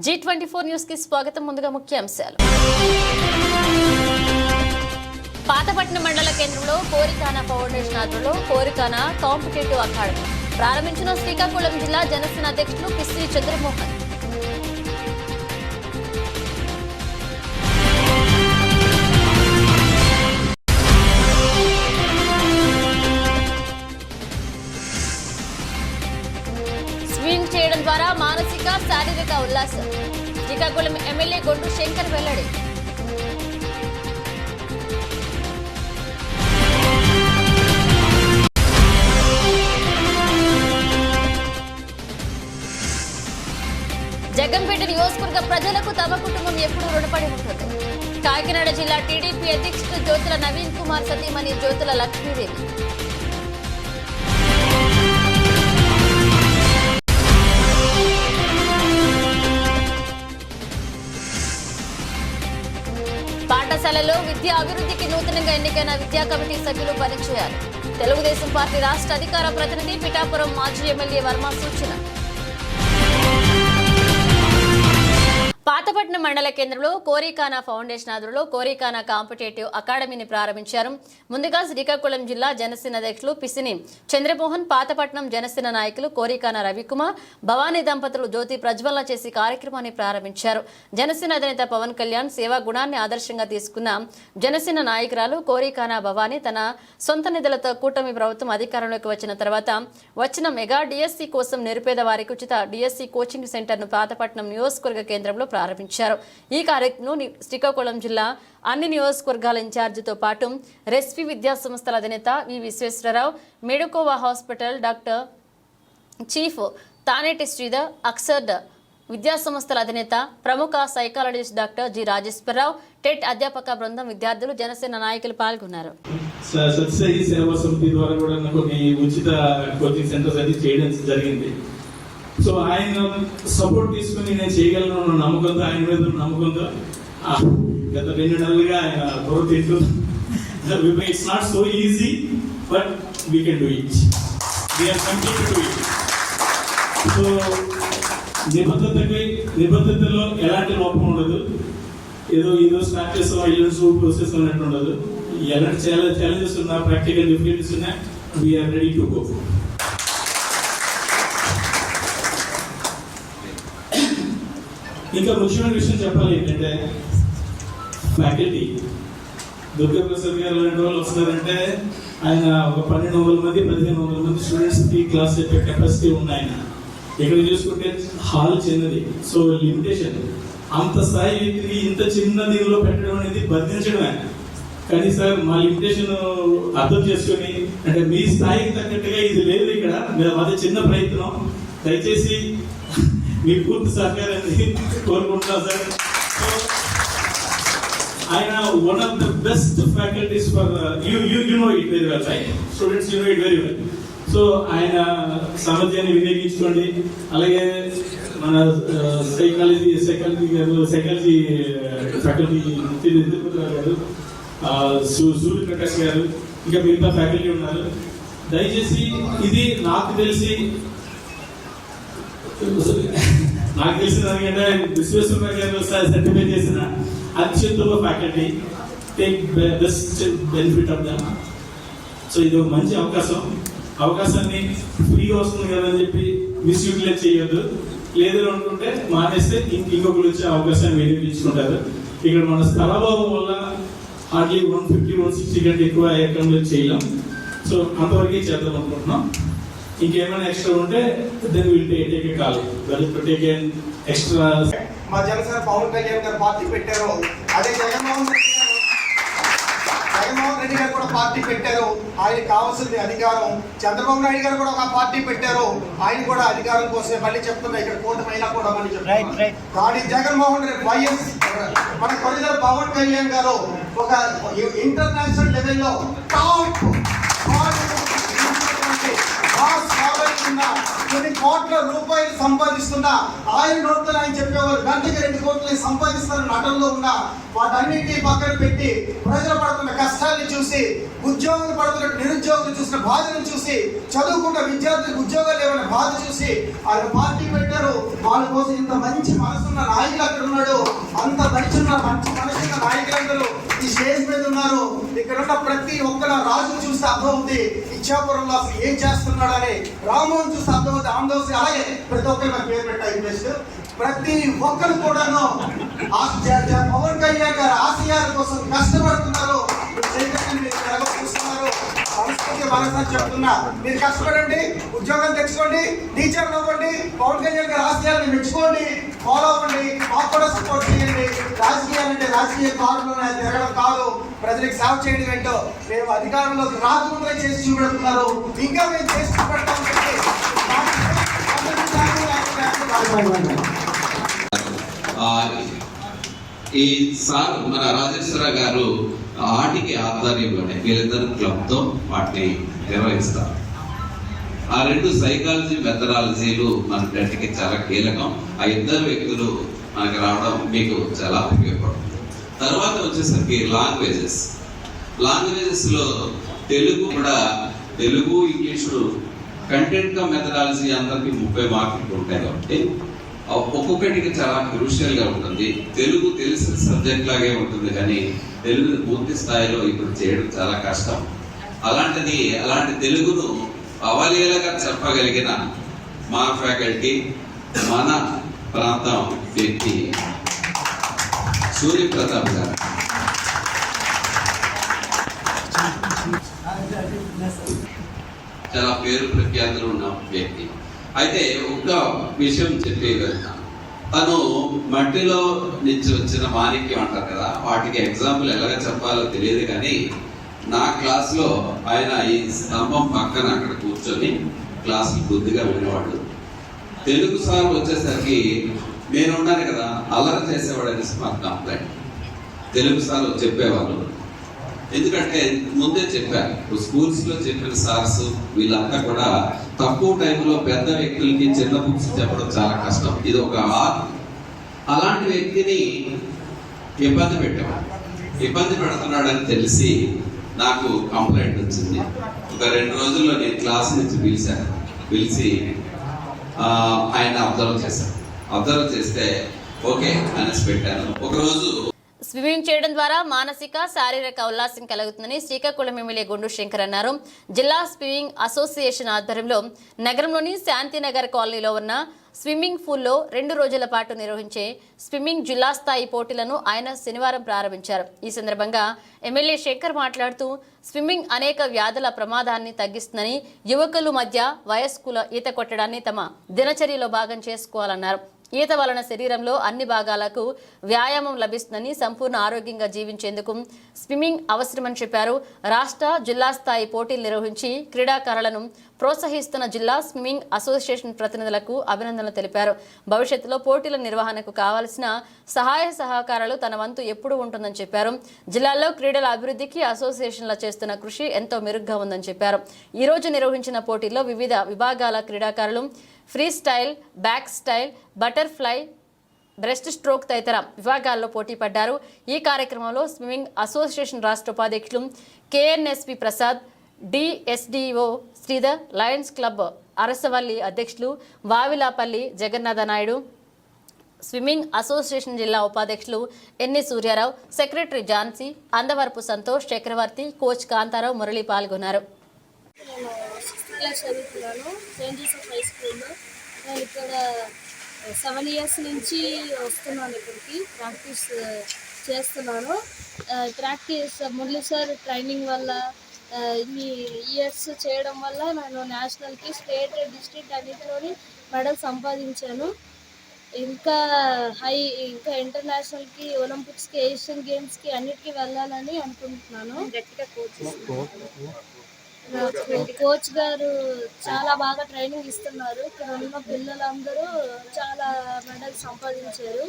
G24 news కి స్వాగతం. ముందుగా ముఖ్యాంశాలు. పాతపట్నం మండల కేంద్రంలో కోరికానా ఫౌండేషన్ ఆధ్వర్యంలో కోరికానా కాంపిటేటివ్ అకాడమీ ప్రారంభించిన శ్రీకాకుళం జిల్లా జనసేన అధ్యక్షులు పిసి చంద్రమోహన్. స్వింగ్ చేయడం ద్వారా మానసిక శారీరక ఉల్లాసం. శ్రీకాకుళం ఎమ్మెల్యే గొండు శంకర్ వెల్లడి. జగన్పేట నియోజకవర్గ ప్రజలకు తమ కుటుంబం ఎప్పుడూ రుణపడి ఉంటుంది. కాకినాడ జిల్లా టీడీపీ అధ్యక్షుడు జ్యోతుల నవీన్ కుమార్ సతీమణి జ్యోతుల లక్ష్మీదేవి. పాఠశాలలో విద్యా అభివృద్ధికి నూతనంగా ఎన్నికైన విద్యా కమిటీ సభ్యులు పనిచేయాలి. తెలుగుదేశం పార్టీ రాష్ట్ర అధికార ప్రతినిధి పిఠాపురం మాజీ ఎమ్మెల్యే వర్మ సూచన. పాతపట్నం మండల కేంద్రంలో కోరికానా ఫౌండేషన్ ఆధ్వర్యంలో కోరికానా కాంపిటేటివ్ అకాడమీని ప్రారంభించారు. ముందుగా శ్రీకాకుళం జిల్లా జనసేన అధ్యక్షులు పిసిని చంద్రమోహన్, పాతపట్నం జనసేన నాయకులు కోరికానా రవికుమార్, భవానీ దంపతులు జ్యోతి ప్రజ్వలన చేసి కార్యక్రమాన్ని ప్రారంభించారు. జనసేన అధినేత పవన్ కళ్యాణ్ సేవా గుణాన్ని ఆదర్శంగా తీసుకున్న జనసేన నాయకురాలు కోరికానా భవానీ తన సొంత నిధులతో కూటమి ప్రభుత్వం అధికారంలోకి వచ్చిన తర్వాత వచ్చిన మెగా డిఎస్సి కోసం నిరుపేద వారికి ఉచిత డిఎస్సి కోచింగ్ సెంటర్ను పాతపట్నం నియోజకవర్గ కేంద్రంలో ప్రారంభించారు. ఈ కార్యక్రమంలో శ్రీకాకుళం జిల్లా అన్ని నియోజకవర్గాల ఇన్ఛార్జితో పాటు రెస్పీ విద్యా సంస్థల అధినేత V Visweswararao, Medicover hospital doctor chief Thaneti Sridhar, అక్సర్డ్ విద్యా సంస్థల అధినేత ప్రముఖ psychologist doctor G Rajeswararao, TET అధ్యాపక బృందం, విద్యార్థులు, జనసేన నాయకులు పాల్గొన్నారు. సత్యసాయి సేవా సమితి ద్వారా కూడా కొన్ని ఉచిత కోచింగ్ సెంటర్స్ అది చేయడం జరిగింది. సో ఆయన సపోర్ట్ తీసుకుని నేను చేయగలను నమ్మకంతో, ఆయన మీద నమ్మకంతో గత 2 నెలలుగా ఆయన ప్రోత్సహిస్తూ it's not so easy but we can do it, we are complete to it. So నిబద్ధతలో ఎలాంటి లోపం ఉండదు. ఏదో స్టార్ట్ చేస్తాం ఇల్లు ప్రోసెస్ అన్నట్టు ఉండదు. ఎలాంటి ఛాలెంజెస్ ఉన్నా, ప్రాక్టికల్ డిఫికల్టీస్ ఉన్నా, వీఆర్ రెడీ టు గో. ఇంకా ముఖ్యమైన విషయం చెప్పాలి ఏంటంటే ఫ్యాకల్టీ దుర్గాప్రసాద్ గారు లాంటి వాళ్ళు వస్తున్నారంటే ఆయన ఒక 1200 మంది 1500 మంది స్టూడెంట్స్కి క్లాస్ చెప్పే కెపాసిటీ ఉంది. ఆయన ఇక్కడ చూసుకుంటే హాల్ చిన్నది, సో లిమిటేషన్. అంత స్థాయి వ్యక్తిని ఇంత చిన్న దీనిలో పెట్టడం అనేది బంధించడమే. కానీ సార్ మా లిమిటేషన్ అర్థం చేసుకుని, అంటే మీ స్థాయికి తగ్గట్టుగా ఇది లేదు ఇక్కడ, మాది చిన్న ప్రయత్నం, దయచేసి మీ పూర్తి సహకారాన్ని కోరుకుంటున్నాం సార్. ఆయన one of the best faculties for you know it very well, right students, you know it very well. So ఆయన సామర్థ్యాన్ని వినియోగించుకోండి. అలాగే మన సైకాలజీ ఫ్యాకల్టీ గారు, సూర్య ప్రకాష్ గారు, ఇంకా మిగతా ఫ్యాకల్టీ ఉన్నారు. దయచేసి ఇది నాకు తెలిసిన దానికంటే విశ్వేశ్వర గారు సర్టిఫై చేసిన అత్యుత్తమ faculty. Take best benefit of them. So ఇది ఒక మంచి అవకాశాన్ని ఫ్రీగా వస్తుంది కదా అని చెప్పి మిస్యూటిలైజ్ చేయొద్దు. లేదు అనుకుంటే మానేస్తే ఇంకొకరు వచ్చే అవకాశాన్ని వినియోగించుకుంటారు. ఇక్కడ మన స్థలభావం వల్ల హార్డ్లీ 150-160 కంటే ఎక్కువ ఎక్కడ చేయలేం. సో అంతవరకే చేద్దాం అనుకుంటున్నాం. ఇంకేమైనా ఎక్స్ట్రా ఉంటే then will take a call, take a extra. మా జనసేన పవన్ కళ్యాణ్ గారు పార్టీ పెట్టారు, అదే జగన్మోహన్ రెడ్డి గారు కూడా పార్టీ పెట్టారు. ఆయనకి కావాల్సింది అధికారం. చంద్రబాబు నాయుడు గారు కూడా ఒక పార్టీ పెట్టారు, ఆయన కూడా అధికారం కోసమే. మళ్ళీ చెప్తున్నా, ఇక్కడ కూటమైనా కూడా మళ్ళీ చెప్తున్నా. కానీ జగన్మోహన్ రెడ్డి వైఎస్ మన కొరిదర్ పవన్ కళ్యాణ్ గారు ఒక ఇంటర్నేషనల్ లెవెల్లో టాప్ కొన్ని కోట్ల రూపాయలు సంపాదిస్తున్న ఆయన నోట్లు ఆయన చెప్పేవారు గంటకి 2 కోట్లు సంపాదిస్తున్న నటనలో ఉన్న వాటన్నిటిని పక్కన పెట్టి ప్రజలు పడుతున్న కష్టాన్ని చూసి ఉద్యోగులు పడుతున్న నిరుద్యోగులు చూసిన బాధను చూసి చదువుకున్న విద్యార్థులకు ఉద్యోగాలు లేవన్న బాధ చూసి ఆయన పార్టీ పెట్టారు. వాళ్ళ కోసం ఇంత మంచి మనసున్న నాయకులు అక్కడ ఉన్నాడు. అంత మంచి మనసున్న నాయకులందరూ ఈ స్టేజ్ మీద ఉన్నారు. ఇక్కడ ఉన్న ప్రతి ఒక్కరు రాజు చూస్తే అర్థమవుతుంది ఇచ్చాపురంలో అసలు ఏం చేస్తున్నాడని, రామోహన్ చూస్తే అర్థమవుతుంది ఆంధ్రప్రదేశ్. అలాగే ప్రతి ఒక్కరు నాకు పేరు పెట్టాలి. ప్రతి ఒక్కరు కూడాను పవన్ కళ్యాణ్ గారు ఆశయాల కోసం కష్టపడుతున్నారు. చూస్తున్నారు. సంస్కృతి మనసు చెప్తున్నా, మీరు కష్టపడండి, ఉద్యోగం తెచ్చుకోండి, టీచర్లు అవ్వండి, పవన్ కళ్యాణ్ గారి ఆశయాలను మెచ్చుకోండి, ఫాలో అవ్వండి, మాకు కూడా సపోర్ట్ చేయండి. రాజకీయాలంటే రాజకీయ కారులోనే తిరగడం కాదు, ప్రజలకు సేవ చేయడం ఏంటో మేము అధికారంలోకి రాకముందే చేసి చూపెడుతున్నారు. ఇంకా మేము చేసి చూపెడతామని చెప్పి ఈ సార్ మన రాజేశ్వర గారు ఆటికి ఆధ్వర్యంలోనే వీళ్ళిద్దరు క్లబ్తో వాటిని నిర్వహిస్తారు. ఆ 2 సైకాలజీ మెథడాలజీలు మన గట్టికి చాలా కీలకం. ఆ 2 వ్యక్తులు మనకి రావడం మీకు చాలా ఉపయోగపడుతుంది. తర్వాత వచ్చేసరికి లాంగ్వేజెస్ లో తెలుగు కూడా, తెలుగు ఇంగ్లీషు కంటెంట్ గా మెథడాలజీ అందరికి 30 మార్కులు ఉంటాయి కాబట్టి ఒక్కొక్కటికి చాలా క్రూషియల్ గా ఉంటుంది. తెలుగు తెలిసిన సబ్జెక్ట్ లాగే ఉంటుంది కానీ తెలుగుని పూర్తి స్థాయిలో ఇప్పుడు చేయడం చాలా కష్టం. అలాంటి తెలుగును అవలీలగా చెప్పగలిగిన మా ఫ్యాకల్టీ, మన ప్రాంతం వ్యక్తి సూర్యప్రతాప్ గారు. చాలా పేరు ప్రఖ్యాతులు ఉన్న వ్యక్తి. అయితే ఒక విషయం చెప్పి వెళ్తాను. తను మట్టిలో నుంచి వచ్చిన మాణిక్యం అంటారు కదా, వాటికి ఎగ్జాంపుల్ ఎలాగ చెప్పాలో తెలియదు కానీ నా క్లాస్లో ఆయన ఈ స్తంభం పక్కన అక్కడ కూర్చొని క్లాసులు బుద్ధిగా వినేవాడు. తెలుగు సార్ వచ్చేసరికి నేను ఉన్నాను కదా, అల్లరి చేసేవాడు అనేసి మాకు కంప్లైంట్. తెలుగు సార్ చెప్పేవాళ్ళు, ఎందుకంటే ముందే చెప్పారు స్కూల్స్ లో చెప్పిన సార్స్ వీళ్ళంతా కూడా తక్కువ టైంలో పెద్ద వ్యక్తులకి చిన్న బుక్స్ చెప్పడం చాలా కష్టం. ఇది ఒక ఆర్ట్. అలాంటి వ్యక్తిని ఇబ్బంది పెడుతున్నాడని తెలిసి నాకు కంప్లైంట్ వచ్చింది. ఒక 2 రోజుల్లో నేను క్లాస్ నుంచి పిలిచి ఆయన అబ్జర్వ్ చేస్తే ఓకే అనేసి పెట్టాను. ఒకరోజు స్విమ్మింగ్ చేయడం ద్వారా మానసిక శారీరక ఉల్లాసం కలుగుతుందని శ్రీకాకుళం ఎమ్మెల్యే గుండు శంకర్ అన్నారు. జిల్లా స్విమ్మింగ్ అసోసియేషన్ ఆధ్వర్యంలో నగరంలోని శాంతినగర్ కాలనీలో ఉన్న స్విమ్మింగ్ పూల్లో 2 రోజుల పాటు నిర్వహించే స్విమ్మింగ్ జిల్లా స్థాయి పోటీలను ఆయన శనివారం ప్రారంభించారు. ఈ సందర్భంగా ఎమ్మెల్యే శంకర్ మాట్లాడుతూ స్విమ్మింగ్ అనేక వ్యాధుల ప్రమాదాన్ని తగ్గిస్తుందని, యువకుల మధ్య వయస్కుల ఈత కొట్టడాన్ని తమ దినచర్యలో భాగం చేసుకోవాలన్నారు. ఈత వలన శరీరంలో అన్ని భాగాలకు వ్యాయామం లభిస్తుందని, సంపూర్ణ ఆరోగ్యంగా జీవించేందుకు స్విమ్మింగ్ అవసరమని చెప్పారు. రాష్ట్ర జిల్లా స్థాయి పోటీలు నిర్వహించి క్రీడాకారులను ప్రోత్సహిస్తున్న జిల్లా స్విమ్మింగ్ అసోసియేషన్ ప్రతినిధులకు అభినందనలు తెలిపారు. భవిష్యత్తులో పోటీల నిర్వహణకు కావాల్సిన సహాయ సహకారాలు తన వంతు ఎప్పుడూ ఉంటుందని చెప్పారు. జిల్లాలో క్రీడల అభివృద్ధికి అసోసియేషన్ల చేస్తున్న కృషి ఎంతో మెరుగ్గా ఉందని చెప్పారు. ఈ రోజు నిర్వహించిన పోటీల్లో వివిధ విభాగాల క్రీడాకారులు free style, back style, butterfly, breast stroke తదితర విభాగాల్లో పోటీ పడ్డారు. ఈ కార్యక్రమంలో స్విమ్మింగ్ అసోసియేషన్ రాష్ట్ర ఉపాధ్యక్షులు KNSP Prasad, DSDO Sridhar, lions club Arasavalli అధ్యక్షులు వావిలాపల్లి జగన్నాథ నాయుడు, స్విమ్మింగ్ అసోసియేషన్ జిల్లా ఉపాధ్యక్షులు ఎన్ని సూర్యారావు, సెక్రటరీ ఝాన్సీ, అందవరపు సంతోష్, చక్రవర్తి, కోచ్ కాంతారావు, మురళి పాల్గొన్నారు. నేను 6th క్లాస్ చదువుతున్నాను సెయింట్ జోసెఫ్ హై స్కూల్లో. నేను ఇక్కడ 7 years నుంచి వస్తున్నాను. ఇక్కడికి ప్రాక్టీస్ చేస్తున్నాను. ప్రాక్టీస్ మురళి సార్ ట్రైనింగ్ వల్ల ఇన్ని ఇయర్స్ చేయడం వల్ల నేను నేషనల్కి, స్టేట్, డిస్ట్రిక్ట్ అన్నింటిలోని మెడల్ సంపాదించాను. ఇంకా ఇంటర్నేషనల్కి, ఒలింపిక్స్కి, ఏషియన్ గేమ్స్కి అన్నిటికీ వెళ్ళాలని అనుకుంటున్నాను. కోచ్ గారు చాలా బాగా ట్రైనింగ్ ఇస్తున్నారు. ఇక్కడ ఉన్న పిల్లలందరూ చాలా మెడల్ సంపాదించారు.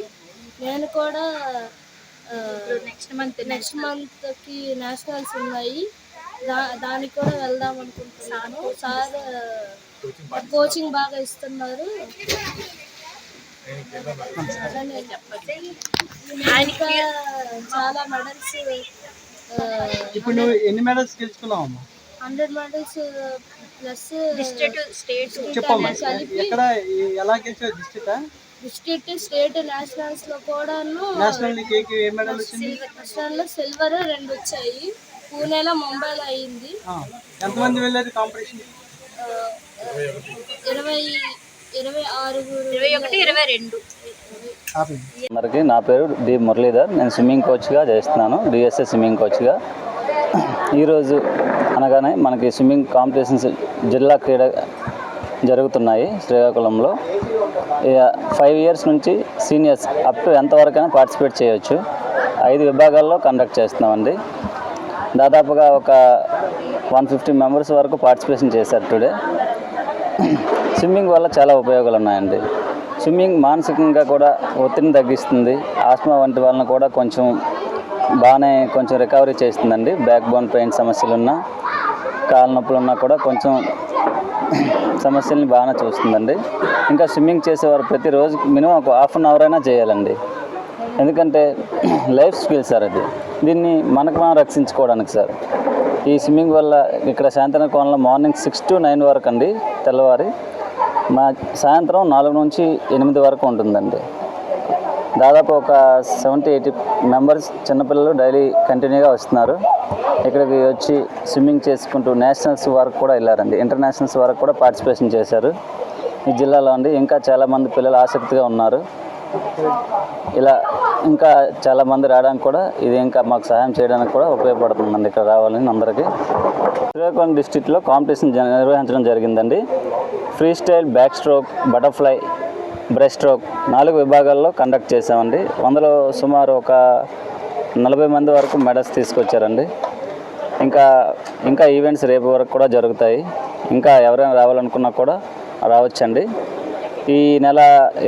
నేను కూడా నెక్స్ట్ మంత్కి నేషనల్స్ ఉన్నాయి, దానికి కూడా వెళ్దాం అనుకుంటున్నాను. సార్ కోచింగ్ బాగా ఇస్తున్నారు. ఇంకా చాలా మెడల్స్. ఇప్పుడు నువ్వు ఎన్ని మెడల్స్ గెలుచుకున్నావమ్మా? 100 మెడల్స్ ప్లస్ చెప్పమ్మా, ఎక్కడ ఎలా గెలిచావు? డిస్ట్రిక్ట్, స్టేట్, నేషనల్స్ లో కూడాను. నేషనల్ ఏ మెడల్ వచ్చింది? నేషనల్ లో సిల్వర్ 2 వచ్చాయి. పూణేలో, ముంబైలో అయింది. ఎంతమంది వెళ్ళారు కాంపిటీషన్? 21-22. అందరికీ నా పేరు డి మురళీధర్. నేను స్విమ్మింగ్ కోచ్గా చేస్తున్నాను, డిఎస్ఎస్ స్విమ్మింగ్ కోచ్గా. ఈరోజు అనగానే మనకి స్విమ్మింగ్ కాంపిటీషన్స్ జిల్లా క్రీడ జరుగుతున్నాయి శ్రీకాకుళంలో. 5 years నుంచి సీనియర్స్ అప్ టు ఎంతవరకైనా పార్టిసిపేట్ చేయవచ్చు. 5 విభాగాల్లో కండక్ట్ చేస్తున్నామండి. దాదాపుగా ఒక 150 members వరకు పార్టిసిపేషన్ చేశారు టుడే. స్విమ్మింగ్ వల్ల చాలా ఉపయోగాలు ఉన్నాయండి. స్విమ్మింగ్ మానసికంగా కూడా ఒత్తిడిని తగ్గిస్తుంది. ఆస్మా వంటి వాళ్ళని కూడా కొంచెం రికవరీ చేస్తుందండి. బ్యాక్ బోన్ పెయిన్ సమస్యలున్నా, కాళ్ళ నొప్పులున్నా కూడా కొంచెం సమస్యల్ని బాగానే చూస్తుందండి. ఇంకా స్విమ్మింగ్ చేసేవారు ప్రతిరోజు మినిమం ఒక 1/2 hour అయినా చేయాలండి. ఎందుకంటే లైఫ్ స్కిల్ సార్ అది. దీన్ని మనకు మనం రక్షించుకోవడానికి సార్. ఈ స్విమ్మింగ్ వల్ల ఇక్కడ శాంతినగర్ కోనలో మార్నింగ్ 6 to 9 వరకు అండి, తెల్లవారి. సాయంత్రం 4 నుంచి 8 వరకు ఉంటుందండి. దాదాపు ఒక 70-80 members చిన్నపిల్లలు డైలీ కంటిన్యూగా వస్తున్నారు. ఇక్కడికి వచ్చి స్విమ్మింగ్ చేసుకుంటూ నేషనల్స్ వరకు కూడా వెళ్ళారండి. ఇంటర్నేషనల్స్ వరకు కూడా పార్టిసిపేషన్ చేశారు ఈ జిల్లాలో అండి. ఇంకా చాలామంది పిల్లలు ఆసక్తిగా ఉన్నారు. ఇలా ఇంకా చాలామంది రావడానికి కూడా ఇది ఇంకా మాకు సహాయం చేయడానికి కూడా ఉపయోగపడుతుందండి. ఇక్కడ రావాలని అందరికీ. శ్రీకాకుళం డిస్ట్రిక్ట్లో కాంపిటీషన్ నిర్వహించడం జరిగిందండి. Free style, back stroke, butterfly, breast stroke 4 విభాగాల్లో కండక్ట్ చేసామండి. అందులో సుమారు ఒక 40 మంది వరకు మెడల్స్ తీసుకొచ్చారండి. ఇంకా ఈవెంట్స్ రేపు వరకు కూడా జరుగుతాయి. ఇంకా ఎవరైనా రావాలనుకున్నా కూడా రావచ్చండి. ఈ నెల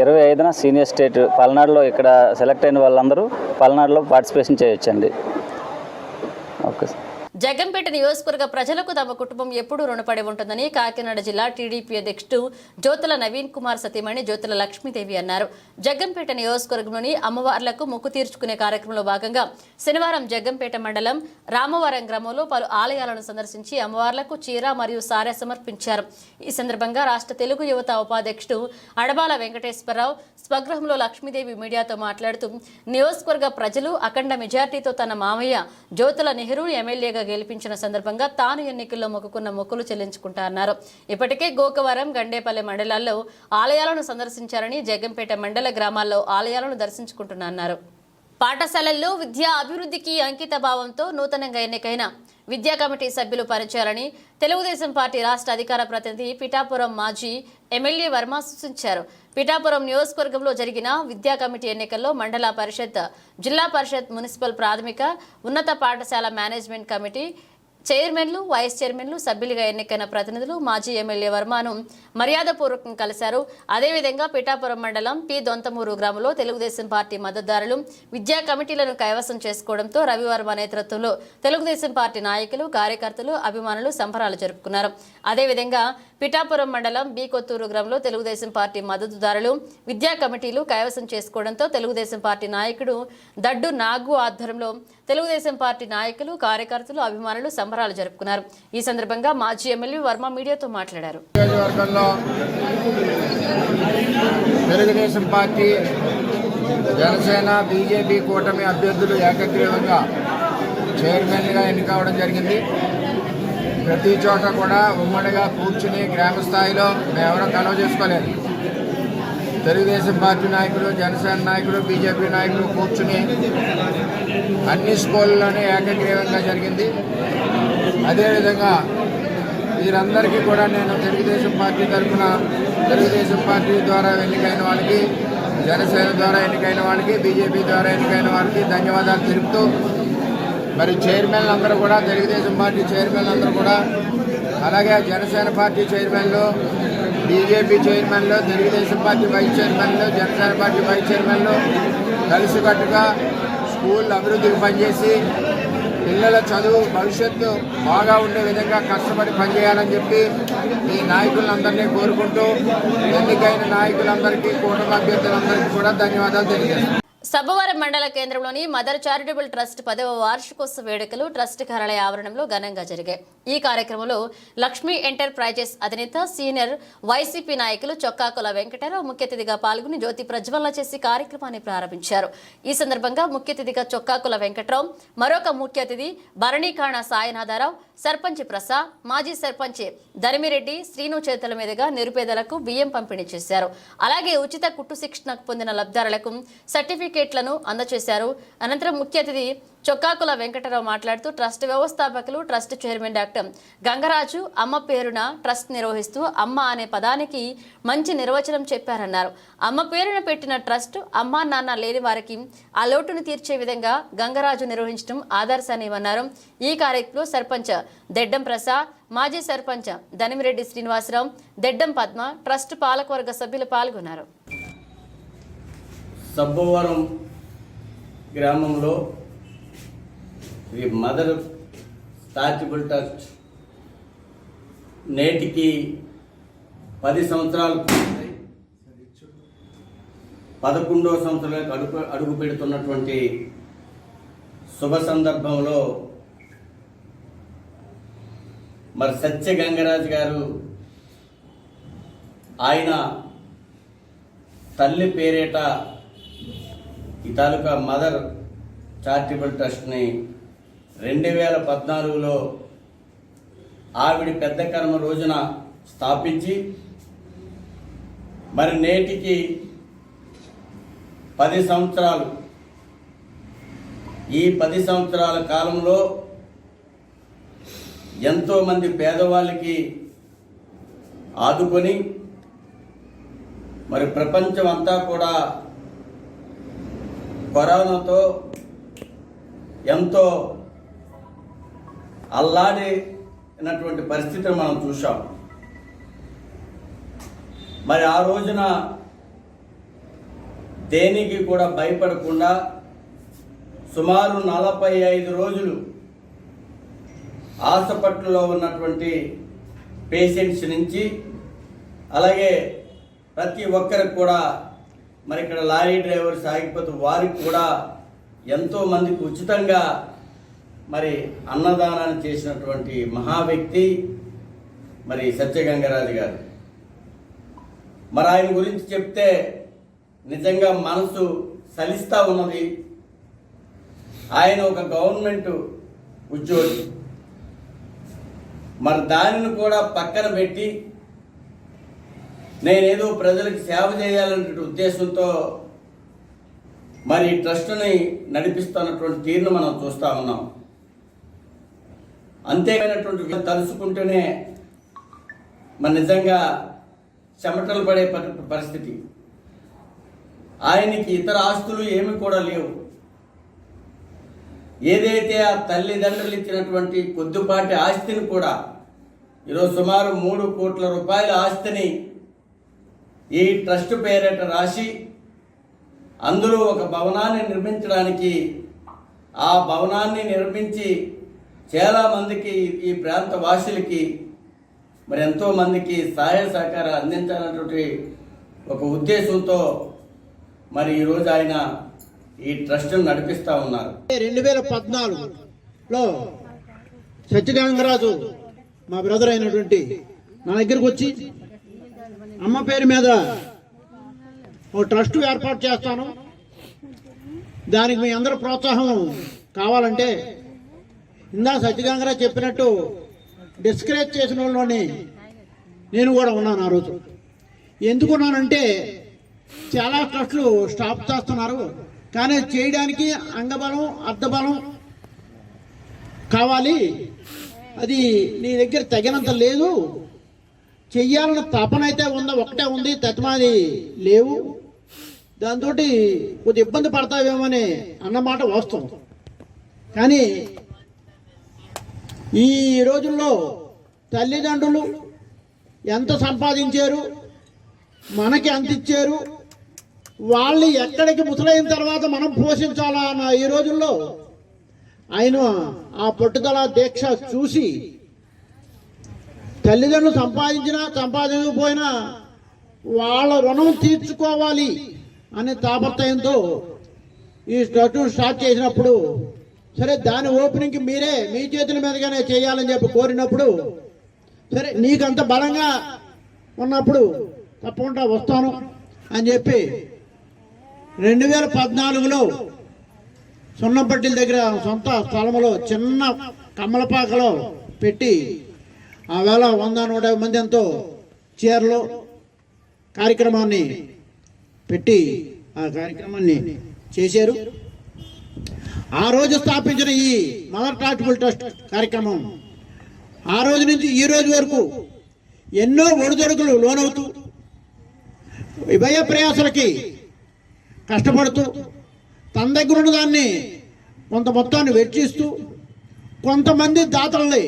25న సీనియర్ స్టేట్ పల్నాడులో ఇక్కడ సెలెక్ట్ అయిన వాళ్ళందరూ పల్నాడులో పార్టిసిపేషన్ చేయొచ్చండి. Okay sir. జగ్గంపేట నియోజకవర్గ ప్రజలకు తమ కుటుంబం ఎప్పుడూ రుణపడి ఉంటుందని కాకినాడ జిల్లా టీడీపీ అధ్యక్షుడు జ్యోతుల నవీన్ కుమార్ సతీమణి జ్యోతుల లక్ష్మీదేవి అన్నారు. జగ్గంపేట నియోజకవర్గంలోని అమ్మవార్లకు మొక్కు తీర్చుకునే కార్యక్రమంలో భాగంగా శనివారం జగ్గంపేట మండలం రామవరం గ్రామంలో పలు ఆలయాలను సందర్శించి అమ్మవార్లకు చీర మరియు సారె సమర్పించారు. ఈ సందర్భంగా రాష్ట్ర తెలుగు యువత ఉపాధ్యక్షుడు అడబాల వెంకటేశ్వరరావు స్వగృహంలో లక్ష్మీదేవి మీడియాతో మాట్లాడుతూ నియోజకవర్గ ప్రజలు అఖండ మెజార్టీతో తన మామయ్య జ్యోతుల నెహ్రూ ఎమ్మెల్యేగా గెలిపించిన సందర్భంగా తాను ఎన్నికల్లో మొక్కుకున్న మొక్కులు చెల్లించుకుంటారన్నారు. ఇప్పటికే గోకవరం, గండేపల్లి మండలాల్లో ఆలయాలను సందర్శించారని, జగ్గంపేట మండల గ్రామాల్లో ఆలయాలను దర్శించుకుంటున్నారు. పాఠశాలల్లో విద్యా అభివృద్ధికి అంకిత భావంతో నూతనంగా ఎన్నికైన విద్యా కమిటీ సభ్యులు పనిచేయాలని తెలుగుదేశం పార్టీ రాష్ట్ర అధికార ప్రతినిధి పిఠాపురం మాజీ ఎమ్మెల్యే వర్మ సూచించారు. పిఠాపురం నియోజకవర్గంలో జరిగిన విద్యా కమిటీ ఎన్నికల్లో మండల పరిషత్, జిల్లా పరిషత్, మున్సిపల్ ప్రాథమిక ఉన్నత పాఠశాల మేనేజ్మెంట్ కమిటీ చైర్మన్లు, వైస్ చైర్మన్లు, సభ్యులుగా ఎన్నికైన ప్రతినిధులు మాజీ ఎమ్మెల్యే వర్మను మర్యాదపూర్వకంగా కలిశారు. అదేవిధంగా పిఠాపురం మండలం పి దొంతమూరు గ్రామంలో తెలుగుదేశం పార్టీ మద్దతుదారులు విద్యా కమిటీలను కైవసం చేసుకోవడంతో రవివర్మ నేతృత్వంలో తెలుగుదేశం పార్టీ నాయకులు, కార్యకర్తలు, అభిమానులు సంబరాలు జరుపుకున్నారు. అదేవిధంగా పిఠాపురం మండలం బి కొత్తూరు గ్రామంలో తెలుగుదేశం పార్టీ మద్దతుదారులు విద్యా కమిటీలు కైవసం చేసుకోవడంతో తెలుగుదేశం పార్టీ నాయకుడు దడ్డు నాగు ఆధ్వర్యంలో తెలుగుదేశం పార్టీ నాయకులు, కార్యకర్తలు, అభిమానులు సంబరాలు జరుపుకున్నారు. ఈ సందర్భంగా మాజీ ఎమ్మెల్యే వర్మ మీడియాతో మాట్లాడారు. తెలుగుదేశం పార్టీ, జనసేన, బీజేపీ కూటమి అభ్యర్థులు ఏకగ్రీవంగా చైర్మన్గా ఎన్నికవడం జరిగింది. ప్రతి చోట కూడా ఉమ్మడిగా కూర్చుని గ్రామ స్థాయిలో మేమెవరూ కలవ చేసుకోలేదు. తెలుగుదేశం పార్టీ నాయకులు, జనసేన నాయకులు, బీజేపీ నాయకులు కూర్చుని అన్ని స్కూళ్ళలోనే ఏకగ్రీవంగా జరిగింది. అదేవిధంగా వీరందరికీ కూడా నేను తెలుగుదేశం పార్టీ తరఫున తెలుగుదేశం పార్టీ ద్వారా ఎన్నికైన వాళ్ళకి, జనసేన ద్వారా ఎన్నికైన వాళ్ళకి, బీజేపీ ద్వారా ఎన్నికైన వాళ్ళకి ధన్యవాదాలు తెలుపుతూ, మరి చైర్మన్లు అందరూ కూడా తెలుగుదేశం పార్టీ చైర్మన్లు అందరూ కూడా, అలాగే జనసేన పార్టీ చైర్మన్లు, బీజేపీ చైర్మన్లు, తెలుగుదేశం పార్టీ వైస్ చైర్మన్లు, జనసేన పార్టీ వైస్ చైర్మన్లు కలిసికట్టుగా స్కూల్ అభివృద్ధికి పనిచేసి పిల్లల చదువు భవిష్యత్తు బాగా ఉండే విధంగా కష్టపడి పనిచేయాలని చెప్పి ఈ నాయకులందరినీ కోరుకుంటూ ఎన్నికైన నాయకులందరికీ కూటమి అభ్యర్థులందరికీ కూడా ధన్యవాదాలు తెలియజేస్తాను. సబ్బవరం మండల కేంద్రంలోని మదర్ చారిటబుల్ ట్రస్ట్ 10వ వార్షికోత్సవ వేడుకలు ట్రస్ట్ కార్యాలయ ఆవరణంలో ఘనంగా జరిగాయి. ఈ కార్యక్రమంలో లక్ష్మీ ఎంటర్ప్రైజెస్ అధినేత సీనియర్ వైసీపీ నాయకులు చొక్కాకుల వెంకటరావు ముఖ్య అతిథిగా పాల్గొని జ్యోతి ప్రజ్వలన చేసి కార్యక్రమాన్ని ప్రారంభించారు. ఈ సందర్భంగా ముఖ్య అతిథిగా చొక్కాకుల వెంకటరావు, మరొక ముఖ్య అతిథి భరణీకాణ సాయినాథరావు, సర్పంచ్ ప్రసాద్, మాజీ సర్పంచ్ ధర్మిరెడ్డి శ్రీను చేతుల మీదుగా నిరుపేదలకు బియ్యం పంపిణీ చేశారు. అలాగే ఉచిత కుట్టు శిక్షణకు పొందిన లబ్ధారులకు సర్టిఫికేట్లను అందజేశారు. అనంతరం ముఖ్య అతిథి చొక్కాకుల వెంకటరావు మాట్లాడుతూ ట్రస్ట్ వ్యవస్థాపకులు ట్రస్ట్ చైర్మన్ డాక్టర్ గంగరాజు అమ్మ పేరున ట్రస్ట్ నిర్వహిస్తూ అమ్మ అనే పదానికి మంచి నిర్వచనం చెప్పారన్నారు. అమ్మ పేరున పెట్టిన ట్రస్ట్ అమ్మా నాన్న లేని వారికి ఆ లోటును తీర్చే విధంగా గంగరాజు నిర్వహించడం ఆదర్శాన్నివన్నారు. ఈ కార్యక్రమంలో సర్పంచ్ దెడ్డం ప్రసాద్, మాజీ సర్పంచ్ ధనిమిరెడ్డి శ్రీనివాసరావు, దెడ్డం పద్మ, ట్రస్ట్ పాలకవర్గ సభ్యులు పాల్గొన్నారు. సబ్బవరం గ్రామంలో ఈ మదర్ చారిటబుల్ ట్రస్ట్ నేటికి 10 సంవత్సరాలు పూర్తయి 11వ సంవత్సరాలకు అడుగు పెడుతున్నటువంటి శుభ సందర్భంలో మరి సత్య గంగరాజు గారు ఆయన తల్లి పేరేట ఈ తాలూకా మదర్ చారిటబుల్ ట్రస్ట్ని 2014లో ఆవిడ పెద్ద కర్మ రోజున స్థాపించి మరి నేటికి 10 సంవత్సరాలు. ఈ 10 సంవత్సరాల కాలంలో ఎంతోమంది పేదవాళ్ళకి ఆదుకొని మరి ప్రపంచం అంతా కూడా కరోనాతో ఎంతో అల్లాడినటువంటి పరిస్థితిని మనం చూసాం. మరి ఆ రోజున దేనికి కూడా భయపడకుండా సుమారు 45 రోజులు హాస్పిటల్లో ఉన్నటువంటి పేషెంట్స్ నుంచి అలాగే ప్రతి ఒక్కరికి కూడా మరి ఇక్కడ లారీ డ్రైవర్స్ ఆగిపోతూ వారికి కూడా ఎంతో మందికి ఉచితంగా మరి అన్నదానాన్ని చేసినటువంటి మహా వ్యక్తి మరి సత్యగంగరాజు గారు. మరి ఆయన గురించి చెప్తే నిజంగా మనసు సలిస్తా ఉన్నది. ఆయన ఒక గవర్నమెంట్ ఉద్యోగి. మరి దానిని కూడా పక్కన పెట్టి నేనేదో ప్రజలకు సేవ చేయాలనే ఉద్దేశంతో మరి ట్రస్ట్ని నడిపిస్తున్నటువంటి తీరును మనం చూస్తూ ఉన్నాం. అంతేమైనటువంటి తలుసుకుంటూనే మరి నిజంగా చెమటలు పడే పరిస్థితి. ఆయనకి ఇతర ఆస్తులు ఏమి కూడా లేవు. ఏదైతే ఆ తల్లిదండ్రులు ఇచ్చినటువంటి కొద్దిపాటి ఆస్తిని కూడా ఈరోజు సుమారు 3 కోట్ల రూపాయల ఆస్తిని ఈ ట్రస్ట్ పేరిట రాసి అందులో ఒక భవనాన్ని నిర్మించడానికి ఆ భవనాన్ని నిర్మించి చాలామందికి ఈ ప్రాంత వాసులకి మరి ఎంతోమందికి సహాయ సహకారాలు అందించాలన్నటువంటి ఒక ఉద్దేశంతో మరి ఈరోజు ఆయన ఈ ట్రస్ట్ను నడిపిస్తూ ఉన్నారు. 2014లో సత్యగంగరాజు మా బ్రదర్ అయినటువంటి నా దగ్గరకు వచ్చి అమ్మ పేరు మీద ఓ ట్రస్ట్ ఏర్పాటు చేస్తాను, దానికి మీ అందరూ ప్రోత్సాహం కావాలంటే ఇందా సత్యగంగరాజు చెప్పినట్టు డిస్కరేజ్ చేసిన వాళ్ళని నేను కూడా ఉన్నాను. ఆ రోజు ఎందుకున్నానంటే చాలా ట్రస్టులు స్టాప్ చేస్తున్నారు, కానీ చేయడానికి అంగబలం అర్థబలం కావాలి, అది నీ దగ్గర తగినంత లేదు, చెయ్యాలన్న తపన అయితే ఉందా ఒకటే ఉంది, తత్మాది లేవు, దాంతో కొద్ది ఇబ్బంది పడతావేమని అన్నమాట వాస్తవం. కానీ ఈ రోజుల్లో తల్లిదండ్రులు ఎంత సంపాదించారు, మనకి ఎంత ఇచ్చారు, వాళ్ళు ఎక్కడికి ముసలైన తర్వాత మనం పోషించాలా అన్న ఈ రోజుల్లో ఆయన ఆ పట్టుదల దీక్ష చూసి తల్లిదండ్రులు సంపాదించకపోయినా వాళ్ళ రుణం తీర్చుకోవాలి అనే తాపత్రయంతో ఈ స్టాట్యూట్ స్టార్ట్ చేసినప్పుడు సరే దాని ఓపెనింగ్కి మీరే మీ చేతుల మీదుగానే చేయాలని చెప్పి కోరినప్పుడు సరే నీకంత బలంగా ఉన్నప్పుడు తప్పకుండా వస్తాను అని చెప్పి 2014లో సున్నంపట్టిల దగ్గర సొంత స్థలంలో చిన్న కమ్మలపాకలో పెట్టి ఆ వేళ 100-150 మంది ఎంతో చీరలు కార్యక్రమాన్ని పెట్టి ఆ కార్యక్రమాన్ని చేశారు. ఆ రోజు స్థాపించిన ఈ మదర్ చారిటబుల్ ట్రస్ట్ కార్యక్రమం ఆ రోజు నుంచి ఈ రోజు వరకు ఎన్నో ఒడిదొడుకులు లోనవుతూ విభయ ప్రయాసలకి కష్టపడుతూ తన దగ్గర ఉన్న దాన్ని కొంత మొత్తాన్ని వెచ్చిస్తూ కొంతమంది దాతలని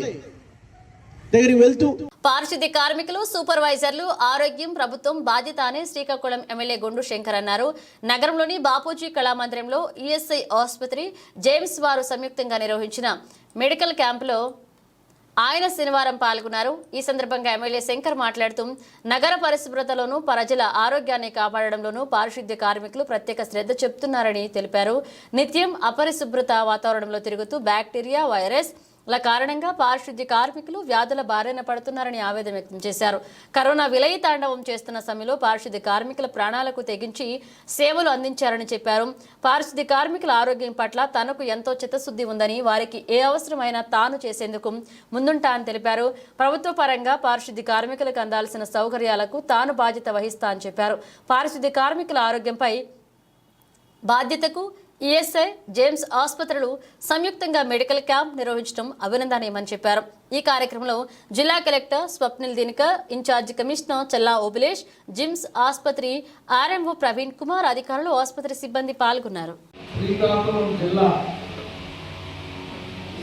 దగ్గరికి వెళ్తూ పారిశుద్ధ్య కార్మికులు, సూపర్వైజర్లు ఆరోగ్యం ప్రభుత్వం బాధ్యత అని శ్రీకాకుళం ఎమ్మెల్యే గుండు శంకర్ అన్నారు. నగరంలోని బాపూజీ కళామందిరంలో ఈఎస్ఐ ఆసుపత్రి జేమ్స్ వారు సంయుక్తంగా నిర్వహించిన మెడికల్ క్యాంపులో ఆయన శనివారం పాల్గొన్నారు. ఈ సందర్భంగా ఎమ్మెల్యే శంకర్ మాట్లాడుతూ నగర పరిశుభ్రతలోనూ ప్రజల ఆరోగ్యాన్ని కాపాడడంలోనూ పారిశుద్ధ్య కార్మికులు ప్రత్యేక శ్రద్ధ చెబుతున్నారని తెలిపారు. నిత్యం అపరిశుభ్రత వాతావరణంలో తిరుగుతూ బ్యాక్టీరియా, వైరస్ ల కారణంగా పారిశుద్ధ్య కార్మికులు వ్యాధుల బారిన పడుతున్నారని ఆవేదన వ్యక్తం చేశారు. కరోనా విలయ తాండవం చేస్తున్న సమయంలో పారిశుద్ధ్య కార్మికుల ప్రాణాలకు తెగించి సేవలు అందించారని చెప్పారు. పారిశుద్ధ్య కార్మికుల ఆరోగ్యం పట్ల తనకు ఎంతో చిత్తశుద్ధి ఉందని, వారికి ఏ అవసరమైనా తాను చేసేందుకు ముందుంటా అని తెలిపారు. ప్రభుత్వ పరంగా పారిశుద్ధ్య కార్మికులకు అందాల్సిన సౌకర్యాలకు తాను బాధ్యత వహిస్తా అని చెప్పారు. పారిశుద్ధ్య కార్మికుల ఆరోగ్యంపై బాధ్యతకు ఈఎస్ఐ, జేమ్స్ ఆసుపత్రులు సంయుక్తంగా మెడికల్ క్యాంప్ నిర్వహించడం అభినందనీయమని చెప్పారు. ఈ కార్యక్రమంలో జిల్లా collector Swapnil Dinakar, incharge commissioner Challa Obulesh, GIMS ఆసుపత్రి ఆర్ఎంఓ ప్రవీణ్ కుమార్, అధికారులు, ఆసుపత్రి సిబ్బంది పాల్గొన్నారు. శ్రీకాకుళం జిల్లా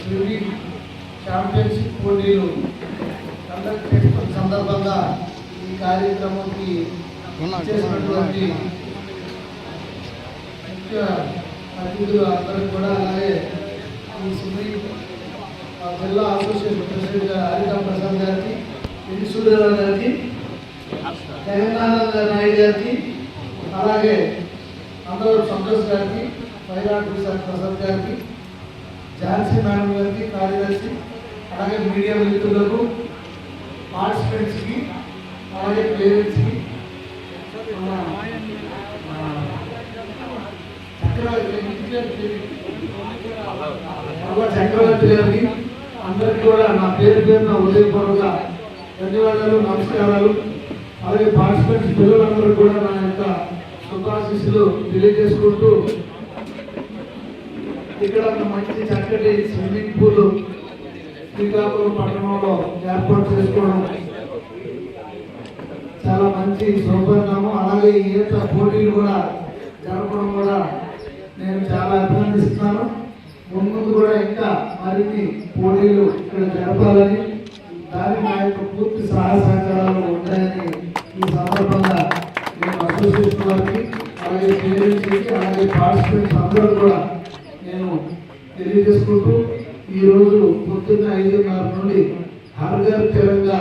స్విమ్మింగ్ ఛాంపియన్షిప్ పోటీలు కండక్ట్ చేస్తున్న సందర్భంగా ఈ కార్యక్రమానికి చేసినటువంటి ముఖ్య అతిథులు అందరూ కూడా, అలాగే ఈ స్విమ్మింగ్ జిల్లా అసోసియేషన్ ప్రెసిడెంట్ హరిత ప్రసాద్ గారికి, ఎన్ సూర్యరావు గారికి, జగన్నాథ నాయుడు గారికి, అలాగే అందరూ సంతోష్ గారికి, వైరాట్ ప్రసాద్ గారికి, ఝాన్సీ మేడం గారికి, కార్యదర్శి, అలాగే మీడియా మిత్రులకు, పార్టిసిపెంట్స్కి, అలాగే పేరెంట్స్కి, చక్రవర్తి గారికి అందరికీ కూడా నా పేరున ఉదయపూర్వక ధన్యవాదాలు, నమస్కారాలు. అలాగే పార్టిసిపెంట్స్ పిల్లలందరూ కూడా నా యొక్క శుభాశీస్సులు తెలియజేసుకుంటూ, ఇక్కడ మంచి చక్కటి స్విమ్మింగ్ పూల్ శ్రీకాకుళం పట్టణంలో ఏర్పాటు చేసుకోవడం చాలా మంచి శుభపరిణామం. అలాగే ఈత పోటీలు కూడా జరపడం కూడా నేను చాలా అభినందిస్తున్నాను. ముందు కూడా ఇంకా మరిన్ని పోటీలు ఇక్కడ జరపాలని, దానికి నా యొక్క పూర్తి సహాయ సహకారాలు ఉంటాయని ఈ సందర్భంగా నేను అసోసియేషన్ వారికి, అలాగే పేరెంట్స్కి, అలాగే పార్టిసిపెంట్స్ అందరూ కూడా నేను తెలియజేసుకుంటూ, ఈరోజు పొద్దున్న 5:30 నుండి హర్ ఘర్ తిరంగా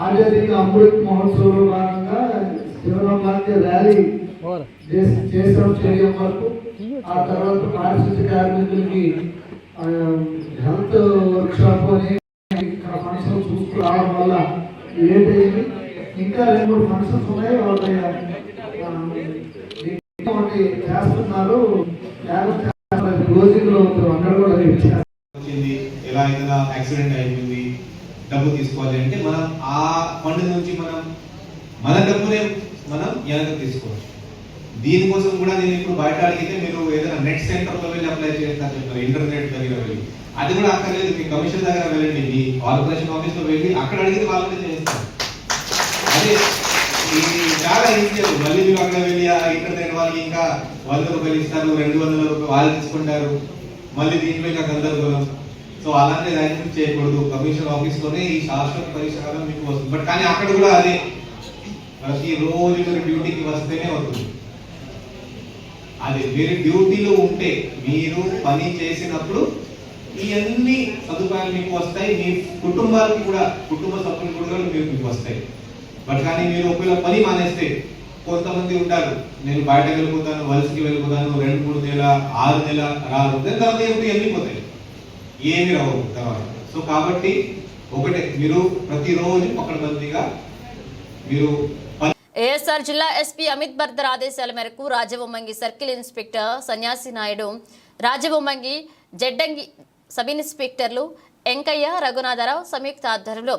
ఆజాదీ కా అమృత్ మహోత్సవంలో భాగంగా శివరాంగాంధీ ర్యాలీ చేసాం స్టేడియం వరకు. ఆ తర్వాత పారిశుద్ధ్య కార్మికులకి హెల్త్ వర్క్ షాప్ అని ఫంక్షన్ చూస్తూ రావడం వల్ల లేట్ అయింది. ఇంకా 2-3 ఫంక్షన్స్ ఉన్నాయి, వాళ్ళకి చేస్తున్నారు. క్లోజింగ్ లో అక్కడ కూడా వచ్చింది, ఎలా ఏదైనా యాక్సిడెంట్ అయిపోయింది, డబ్బు తీసుకోవాలి అంటే మనం ఆ ఫండ్ నుంచి మన డబ్బునే మనం వెనక తీసుకోవచ్చు. దీనికోసం కూడా నేను ఇప్పుడు బయట అడిగితే మీరు ఏదైనా నెట్ సెంటర్లో వెళ్ళి అప్లై చేస్తారని చెప్తారు, ఇంటర్నెట్ దగ్గర వెళ్ళి. అది కూడా అక్కర్లేదు, మీ కమిషన్ దగ్గర వెళ్ళండి, మీ కార్పొరేషన్ ఆఫీస్లో వెళ్ళి అక్కడ అడిగితే వాళ్ళని చేస్తారు. అదే ఇది చాలా ఈజీ. మళ్ళీ మీరు అక్కడ వెళ్ళి ఆ ఇంటర్నెట్ వాళ్ళకి ఇంకా 100 రూపాయలు ఇస్తారు, 200 రూపాయలు వాళ్ళు తీసుకుంటారు, మళ్ళీ దీంట్లో ఇంకా గందరగోళం. సో అలాంటి ర్యాంకింగ్ చేయకూడదు. కమిషన్ ఆఫీస్లోనే ఈ శాశ్వత పరిష్కారం మీకు వస్తుంది. బట్ కానీ అక్కడ కూడా అదే ప్రతి రోజు మీరు డ్యూటీకి వస్తేనే అవుతుంది. అది మీరు డ్యూటీలో ఉంటే మీరు పని చేసినప్పుడు ఈ అన్ని సదుపాయాలు మీకు వస్తాయి, మీ కుటుంబాలకి కూడా, కుటుంబ సభ్యులు కూడా మీకు వస్తాయి. బట్ కానీ మీరు ఒకవేళ పని మానేస్తే, కొంతమంది ఉంటారు నేను బయటకు వెళ్ళిపోతాను, వలసకి వెళ్ళిపోతాను, 2-3 నెలల 6 నెలల రాదు, దాని తర్వాత ఎప్పుడు వెళ్ళిపోతాయి, ఏమి రావు తర్వాత. సో కాబట్టి ఒకటే, మీరు ప్రతిరోజు పకడ్బందీగా మీరు. ఏఎస్ఆర్ జిల్లా ఎస్పీ అమిత్ బర్దర్ ఆదేశాల మేరకు రాజవొమ్మంగి సర్కిల్ ఇన్స్పెక్టర్ సన్యాసి నాయుడు, రాజవొమ్మంగి జడ్డంగి సబ్ ఇన్స్పెక్టర్లు ఎంకయ్య, రఘునాథరావు సంయుక్త ఆధ్వర్యంలో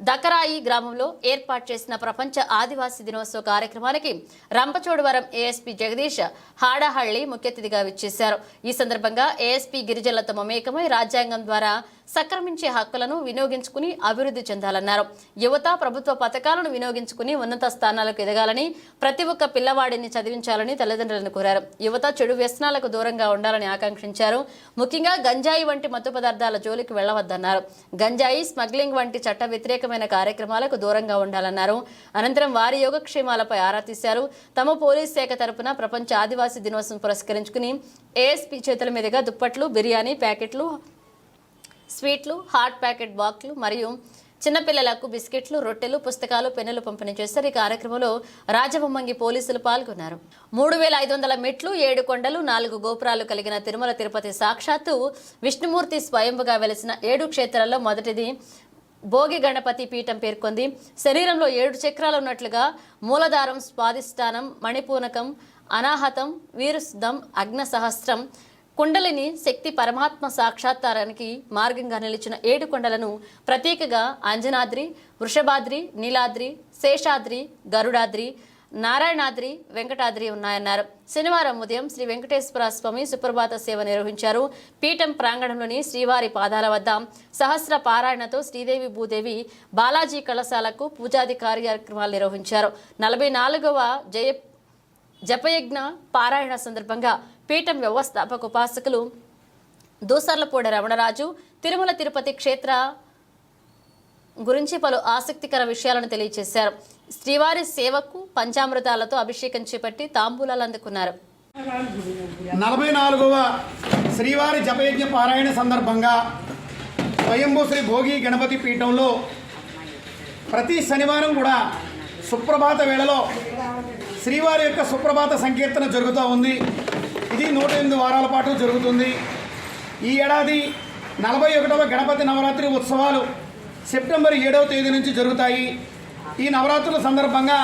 దకరాయి గ్రామంలో ఏర్పాటు చేసిన ప్రపంచ ఆదివాసీ దినోత్సవ కార్యక్రమానికి రంపచోడవరం ఏఎస్పీ జగదీష్ హాడహళ్లి ముఖ్య అతిథిగా విచ్చేశారు. ఈ సందర్భంగా ఏఎస్పీ గిరిజనులతో మమేకమై రాజ్యాంగం ద్వారా సక్రమించే హక్కులను వినియోగించుకుని అభివృద్ధి చెందాలన్నారు. యువత ప్రభుత్వ పథకాలను వినియోగించుకుని ఉన్నత స్థానాలకు ఎదగాలని, ప్రతి ఒక్క పిల్లవాడిని చదివించాలని తల్లిదండ్రులను కోరారు. యువత చెడు వ్యసనాలకు దూరంగా ఉండాలని ఆకాంక్షించారు. ముఖ్యంగా గంజాయి వంటి మత్తు పదార్థాల జోలికి వెళ్లవద్దన్నారు. గంజాయి స్మగ్లింగ్ వంటి చట్ట వ్యతిరేకమైన కార్యక్రమాలకు దూరంగా ఉండాలన్నారు. అనంతరం వారి యోగక్షేమాలపై ఆరా తీశారు. తమ పోలీస్ శాఖ తరపున ప్రపంచ ఆదివాసీ దినోత్సవం పురస్కరించుకుని ఏఎస్పీ చేతుల మీదుగా దుప్పట్లు, బిర్యానీ ప్యాకెట్లు, స్వీట్లు, హాట్ ప్యాకెట్ బాక్లు మరియు చిన్నపిల్లలకు బిస్కెట్లు, రొట్టెలు, పుస్తకాలు, పెన్నులు పంపిణీ చేశారు. ఈ కార్యక్రమంలో రాజవొమ్మంగి పోలీసులు పాల్గొన్నారు. 3500 మెట్లు, 7 కొండలు, 4 గోపురాలు కలిగిన తిరుమల తిరుపతి సాక్షాత్తు విష్ణుమూర్తి స్వయంభుగా వెలిసిన 7 క్షేత్రాల్లో మొదటిది భోగి గణపతి పీఠం పేర్కొంది. శరీరంలో 7 చక్రాలు ఉన్నట్లుగా మూలధారం, స్వాదిష్టానం, మణిపూనకం, అనాహతం, వీరుశుద్ధం, అగ్న సహస్రం, కుండలిని శక్తి పరమాత్మ సాక్షాత్కారానికి మార్గంగా నిలిచిన 7 కొండలను ప్రతీకగా అంజనాద్రి, వృషభాద్రి, నీలాద్రి, శేషాద్రి, గరుడాద్రి, నారాయణాద్రి, వెంకటాద్రి ఉన్నాయన్నారు. శనివారం ఉదయం శ్రీ వెంకటేశ్వర స్వామి సుప్రభాత సేవ నిర్వహించారు. పీఠం ప్రాంగణంలోని శ్రీవారి పాదాల వద్ద సహస్ర పారాయణతో శ్రీదేవి భూదేవి బాలాజీ కళశాలకు పూజాది కార్యక్రమాలు నిర్వహించారు. 44వ జపయజ్ఞ పారాయణ సందర్భంగా పీఠం వ్యవస్థాపక ఉపాసకులు దూసర్లపూడి రమణరాజు తిరుమల తిరుపతి క్షేత్ర గురించి పలు ఆసక్తికర విషయాలను తెలియజేశారు. శ్రీవారి సేవకు పంచామృతాలతో అభిషేకం చేపట్టి తాంబూలాలు అందుకున్నారు. 44వ శ్రీవారి జపయజ్ఞ పారాయణ సందర్భంగా స్వయంభూ శ్రీ భోగి గణపతి పీఠంలో ప్రతి శనివారం కూడా సుప్రభాత వేళలో శ్రీవారి యొక్క సుప్రభాత సంకీర్తన జరుగుతూ ఉంది. ఇది 108 వారాల పాటు జరుగుతుంది. ఈ ఏడాది 41వ గణపతి నవరాత్రి ఉత్సవాలు సెప్టెంబర్ 7వ తేదీ నుంచి జరుగుతాయి. ఈ నవరాత్రుల సందర్భంగా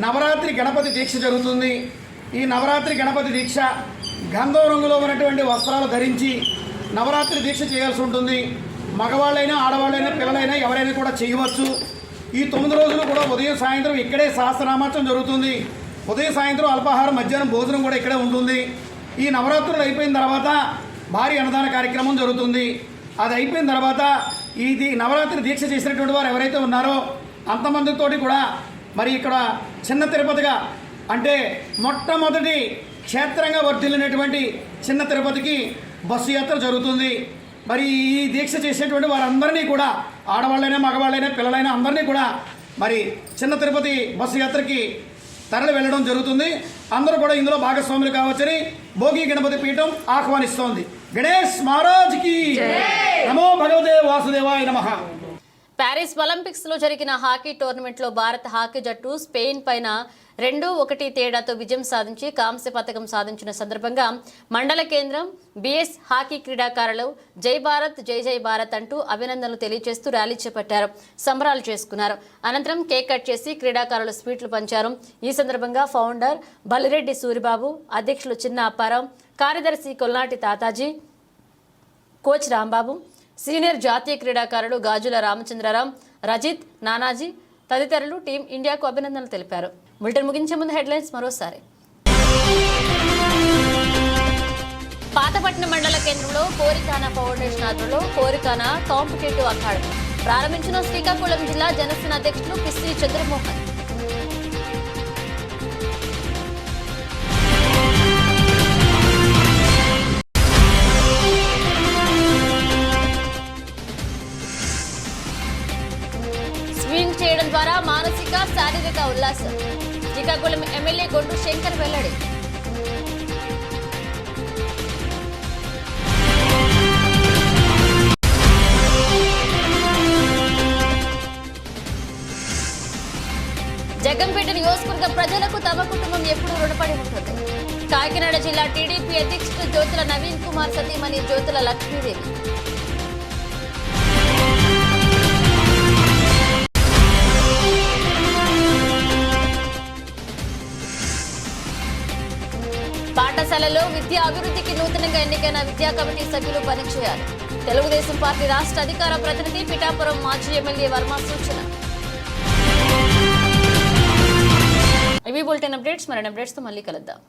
నవరాత్రి గణపతి దీక్ష జరుగుతుంది. ఈ నవరాత్రి గణపతి దీక్ష గంధం రంగులో ఉన్నటువంటి వస్త్రాలు ధరించి నవరాత్రి దీక్ష చేయాల్సి ఉంటుంది. మగవాళ్ళైనా, ఆడవాళ్ళైనా, పిల్లలైనా ఎవరైనా కూడా చేయవచ్చు. ఈ 9 రోజులు కూడా ఉదయం సాయంత్రం ఇక్కడే సహస్రనామార్చన జరుగుతుంది. ఉదయం సాయంత్రం అల్పాహారం, మధ్యాహ్నం భోజనం కూడా ఇక్కడే ఉంటుంది. ఈ నవరాత్రులు అయిపోయిన తర్వాత భారీ అన్నదాన కార్యక్రమం జరుగుతుంది. అది అయిపోయిన తర్వాత ఇది నవరాత్రి దీక్ష చేసినటువంటి వారు ఎవరైతే ఉన్నారో అంతమందితోటి కూడా మరి ఇక్కడ చిన్న తిరుపతిగా, అంటే మొట్టమొదటి క్షేత్రంగా వర్ధిల్లినటువంటి చిన్న తిరుపతికి బస్సు యాత్ర జరుగుతుంది. మరి ఈ దీక్ష చేసేటువంటి వారందరినీ కూడా, ఆడవాళ్ళైనా, మగవాళ్ళైనా, పిల్లలైనా అందరినీ కూడా మరి చిన్న తిరుపతి బస్సు యాత్రకి తరలి వెళ్ళడం జరుగుతుంది. అందరూ కూడా ఇందులో భాగస్వాములు కావచ్చని భోగి గణపతి పీఠం ఆహ్వానిస్తోంది. గణేష్ మహారాజ్కి నమో భగవతే వాసుదేవాయ నమః. ప్యారిస్ ఒలింపిక్స్ లో జరిగిన హాకీ టోర్నమెంట్లో భారత హాకీ జట్టు స్పెయిన్ పైన 2-1 తేడాతో విజయం సాధించి కాంస్య పథకం సాధించిన సందర్భంగా మండల కేంద్రం బిఎస్ హాకీ క్రీడాకారులు జై భారత్, జై జై భారత్ అంటూ అభినందనలు తెలియజేస్తూ ర్యాలీ చేపట్టారు, సంబరాలు చేసుకున్నారు. అనంతరం కేక్ కట్ చేసి క్రీడాకారులు స్వీట్లు పంచారు. ఈ సందర్భంగా ఫౌండర్ బలిరెడ్డి సూరిబాబు, అధ్యక్షులు చిన్న అప్పారావు, కార్యదర్శి కొల్నాటి తాతాజీ, కోచ్ రాంబాబు, సీనియర్ జాతీయ క్రీడాకారులు గాజుల రామచంద్రరావు, రజిత్, నానాజీ తదితరులు టీం ఇండియాకు అభినందనలు తెలిపారు. బులెటిన్ ముగించే ముందు హెడ్లైన్స్ మరోసారి. పాతపట్నం మండల కేంద్రంలో కోరికానా ఫౌండేషన్ ఆధ్వర్యంలో కోరికానా కాంపిటేటివ్ అకాడమీ ప్రారంభించిన శ్రీకాకుళం జిల్లా జనసేన అధ్యక్షులు పిస్సి చంద్రమోహన్. స్వింగ్ చేయడం ద్వారా మానసిక, శారీరక ఉల్లాసం. శ్రీకాకుళం ఎమ్మెల్యే గొండు శంకర్ వెల్లడి. నియోజకవర్గ ప్రజలకు తమ కుటుంబం ఎప్పుడూ రుణపడి ఉంటుంది. కాకినాడ జిల్లా టీడీపీ అధ్యక్షుడు జ్యోతుల నవీన్ కుమార్ సతీమణి జ్యోతుల లక్ష్మీదేవి. పాఠశాలలో విద్యా అభివృద్ధికి నూతనంగా ఎన్నికైన విద్యా కమిటీ సభ్యులు పనిచేయాలి. తెలుగుదేశం పార్టీ రాష్ట్ర అధికార ప్రతినిధి పిఠాపురం మాజీ ఎమ్మెల్యే వర్మ సూచన. ఇవి బులెటిన్ అప్డేట్స్. మరిన్ని అప్డేట్స్తో మళ్ళీ కలుద్దాం.